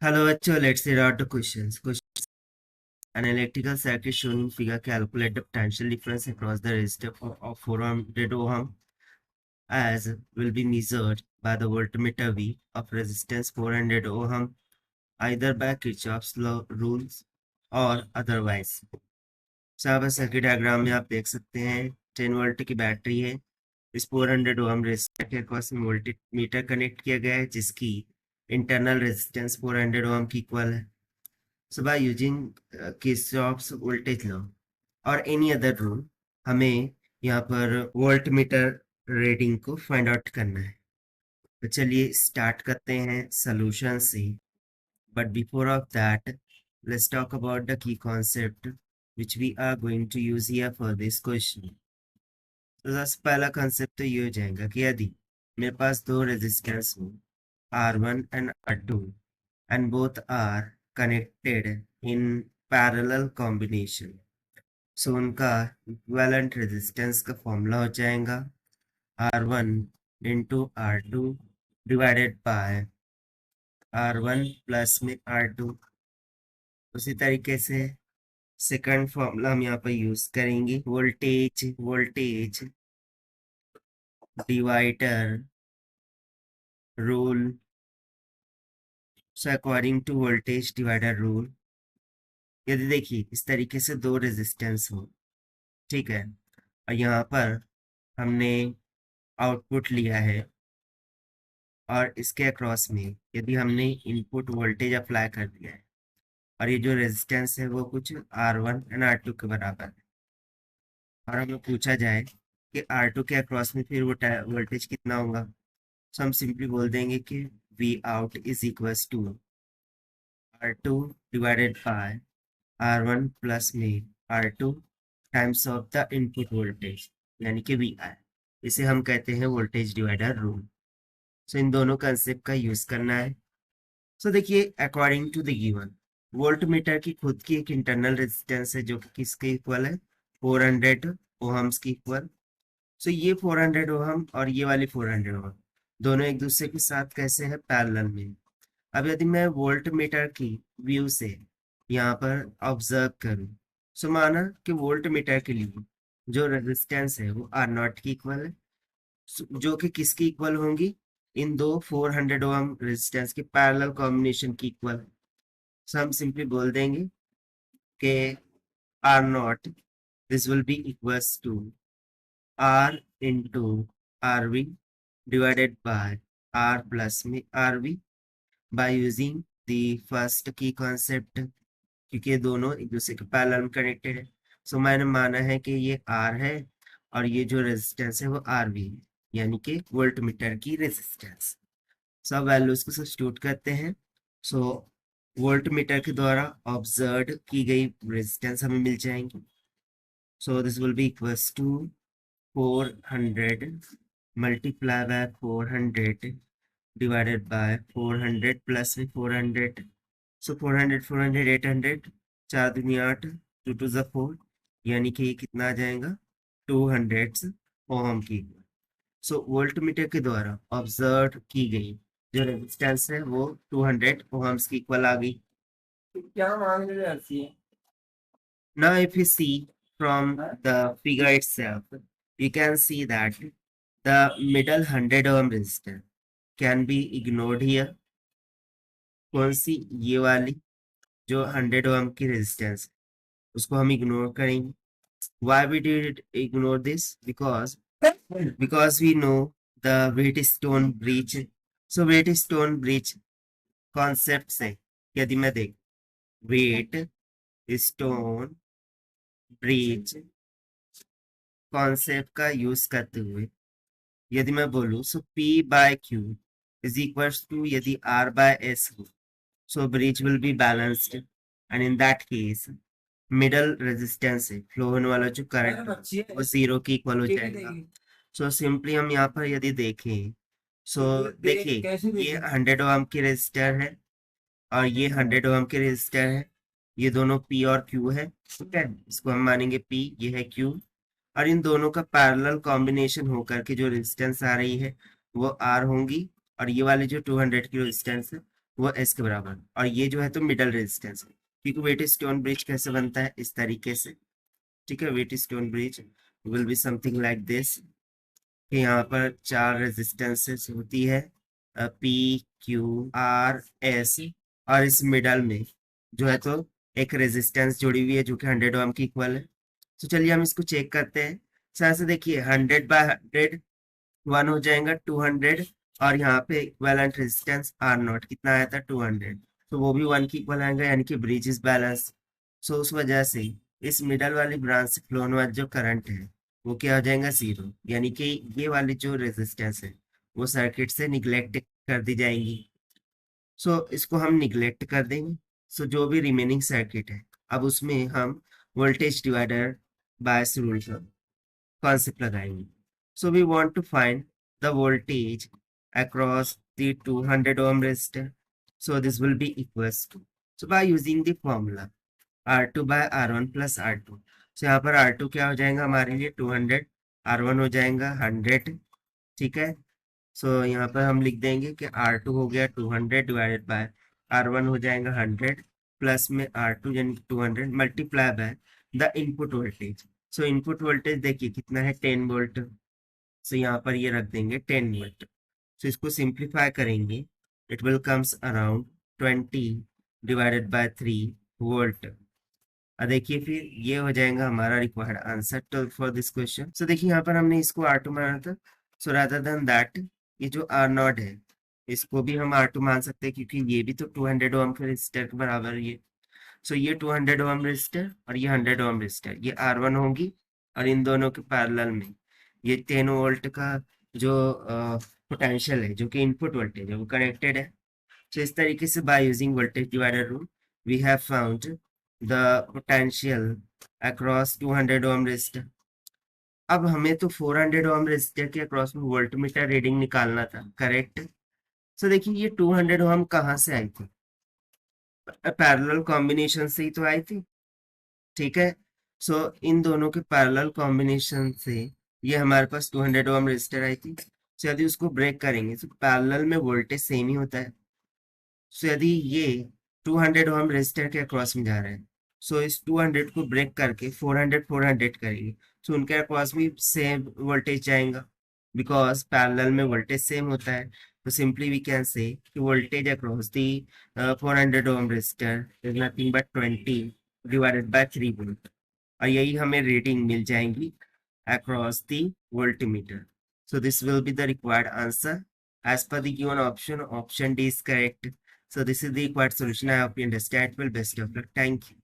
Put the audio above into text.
Hello, bachcho. Let's read out the questions. An electrical circuit shown in figure calculate the potential difference across the resistor of 400 ohm as will be measured by the voltmeter V of resistance 400 ohm either by Kirchhoff's law rules और otherwise. साहब circuit diagram में आप देख सकते हैं 10 volt की battery है। इस 400 ओम रेजिस्टर के अक्रॉस में वोल्टेज मीटर कनेक्ट किया गया है जिसकी इंटरनल रेजिस्टेंस 400 ओम की इक्वल है। So by using Kirchhoff's voltage law और एनी अदर रूल हमें यहाँ पर वोल्ट मीटर रीडिंग को फाइंड आउट करना है। तो चलिए स्टार्ट करते हैं सॉल्यूशन से। But before of that let's talk about the key concept which we are going to use here for this question. तो सबसे पहला कॉन्सेप्ट तो ये हो जाएगा कि यदि मेरे पास दो रेजिस्टेंस हो R1 and R2 and both are connected in parallel combination, so उनका इक्विवेलेंट रेजिस्टेंस का फॉर्मूला हो जाएगा R1 into R2 divided by R1 plus में R2। उसी तरीके से सेकंड फॉर्मूला हम यहाँ पर यूज करेंगे voltage divider rule. So according to voltage divider rule यदि देखिए इस तरीके से दो रेजिस्टेंस हो, ठीक है, और यहाँ पर हमने आउटपुट लिया है और इसके अक्रॉस में यदि हमने इनपुट वोल्टेज अप्लाई कर दिया है और ये जो रेजिस्टेंस है वो कुछ R1 एंड R2 के बराबर है और हमें पूछा जाए कि R2 के अक्रॉस में फिर वो वोल्टेज कितना होगा, तो हम सिंपली बोल देंगे कि V out is equals to R2 divided by R1 plus में R2 times of the input voltage यानी कि VI। इसे हम कहते हैं वोल्टेज डिवाइडर रूल। सो इन दोनों कंसेप्ट का यूज करना है। सो देखिए according to the given voltmeter की खुद की एक इंटरनल रेजिस्टेंस है जो कि किसके इक्वल है 400 ओहम्स की इक्वल। सो ये 400 ओहम और ये वाली 400 ओहम दोनों एक दूसरे के साथ कैसे है पैरेलल में। अब यदि मैं वोल्ट मीटर की व्यू से यहाँ पर ऑब्जर्व करूँ, सो माना कि वोल्ट मीटर के लिए जो रेजिस्टेंस है वो R0 की इक्वल है, जो कि किसकी इक्वल होंगी इन दो 400 ओम रेजिस्टेंस के पैरेलल कॉम्बिनेशन की इक्वल। सो हम सिंपली बोल देंगे कि R0 this will be equals to R into RV divided by R plus में RV by using the first key concept, क्योंकि ये दोनों एक दूसरे के पैरेलल में कनेक्टेड है। सो मैंने माना है कि ये R है और ये जो रेजिस्टेंस है वो RV है यानी कि वोल्ट मीटर की रेजिस्टेंस। सब वैल्यूज को सब्स्टिट्यूट करते हैं। सो वोल्ट मीटर के द्वारा ऑब्जर्व की गई रेजिस्टेंस हमें मिल जाएंगी। So this will be equals to 400 multiply by 400 divided by 400 plus with 400. So 400 400 800 4 दूनी 8 2 2 जा 4 यानी कि ये कितना आ जाएगा 200 ओम की। सो वोल्ट मीटर के द्वारा ऑब्जर्व की गई जो रेजिस्टेंस है वो 200 ओम्स की इक्वल आ गई। क्या मान रही है? Now if you see from the figure itself, you can see that the middle 100 ohm resistor can be ignored here। कौन सी? ये वाली जो 100 ohm की रेजिस्टेंस उसको हम इग्नोर करेंगे। Why we did ignore this? Because we know the Wheatstone bridge। So Wheatstone bridge concept से यदि मैं देख Wheatstone bridge कॉन्सेप्ट का यूज करते हुए यदि मैं बोलूं सो P by Q is equals to यदि R by S हो, so bridge will be balanced and in that case middle resistance है फ्लो होने वाला जो करंट वो 0 की इक्वल हो जाएगा। सो सिंपली हम यहाँ पर यदि देखें सो देखिए ये 100 ओम की रेजिस्टर है और ये 100 ओम की रेजिस्टर है, ये दोनों P और Q है, ठीक है, इसको हम मानेंगे P, ये है Q और इन दोनों का पैरेलल कॉम्बिनेशन होकर के जो रेजिस्टेंस आ रही है वो R होंगी और ये वाली जो 200 की रेजिस्टेंस है वो एस के बराबर, और ये जो है तो मिडल रेजिस्टेंस है, क्योंकि वेट स्टोन ब्रिज कैसे बनता है, इस तरीके से, ठीक है। Wheatstone bridge will be something like this, कि यहाँ पर 4 रेजिस्टेंसेस होती है, पी क्यू आर एस, और इस मिडल में जो है तो एक रेजिस्टेंस जुड़ी हुई है जो कि 100 ओम की इक्वल है। तो चलिए हम इसको चेक करते हैं। सर से देखिए 100/100 1 हो जाएगा 200, और यहाँ पे इक्विवेलेंट रेजिस्टेंस आर नॉट कितना आया था 200, तो वो भी 1 की इक्वल आएगा, यानी कि ब्रिज इज बैलेंस। सो उस वजह से इस मिडल वाली ब्रांच से फ्लो होने वाला जो करंट है वो क्या हो जाएगा, 0, यानी कि ये वाली जो रेजिस्टेंस है वो सर्किट से निगलेक्ट कर दी जाएंगी। सो इसको हम निगलेक्ट कर देंगे। सो जो भी रिमेनिंग सर्किट है, अब उसमें हम वोल्टेज डिवाइडर बायस रूल का कॉन्सेप्ट लगाएंगे। So we want to find the voltage across the 200 ohm resistor. So this will be equals to, so by using the formula R2 by R1 plus R2. So यहाँ पर R2 क्या हो जाएगा हमारे लिए 200, R1 हो जाएगा 100, ठीक है। सो यहाँ पर हम लिख देंगे कि R2 हो गया 200 डिवाइडेड बाय R1 हो जाएगा 100, प्लस में R2 यानी 200 multiply by the input voltage. So input voltage देखिए कितना है 10 वोल्ट, सो यहाँ पर ये रख देंगे 10 वोल्ट। सो इसको सिंप्लीफाई करेंगे, it will comes around 20 divided by 3 volt. अब देखिए फिर ये हो जाएगा हमारा required answer to for this question. So देखिए यहाँ पर हमने इसको R2 माना था, सो रादर देन दैट ये जो R नॉट है इसको भी हम R2 मान सकते हैं, क्योंकि ये भी तो 200 ओम के रेजिस्टर के बराबर है ये। सो ये 200 ओम रेजिस्टर और ये 100 ओम रेजिस्टर, ये R1 होगी, और इन दोनों के पैरेलल में ये 10 वोल्ट का जो पोटेंशियल है जो कि इनपुट वोल्टेज है वो कनेक्टेड है। तो इस तरीके से by using voltage divider rule we have found the potential across 200 ohm resistor. अब हमें तो 400 ओम रेजिस्टर के अक्रॉस में वोल्टमीटर रीडिंग निकालना था, करेक्ट। सो देखिए ये 200 ओम कहाँ से आई थी, पैरेलल कॉम्बिनेशन से ही तो आई थी, ठीक है। सो इन दोनों के पैरेलल कॉम्बिनेशन से ये हमारे पास 200 ओम रेजिस्टर आई थी। सो यदि उसको ब्रेक करेंगे तो पैरेलल में वोल्टेज सेम ही होता है। सो यदि ये 200 ओम रेजिस्टर के अक्रॉस में जा रहा है, सो इस 200 को ब्रेक करके 400 करेंगे, सो उनके अक्रॉस भी सेम वोल्टेज जाएगा, बिकॉज पैरेलल में वोल्टेज सेम होता है। तो सिंपली वी कैन से कि voltage across the 400 ohm resistor is nothing but 20 divided by 3 volt, और यही हमें रीडिंग मिल जाएंगी across the voltmeter. So this will be the required answer as per the given option. Option D is correct. So this is the required solution. I hope you understand. Well, best of luck. Thank you.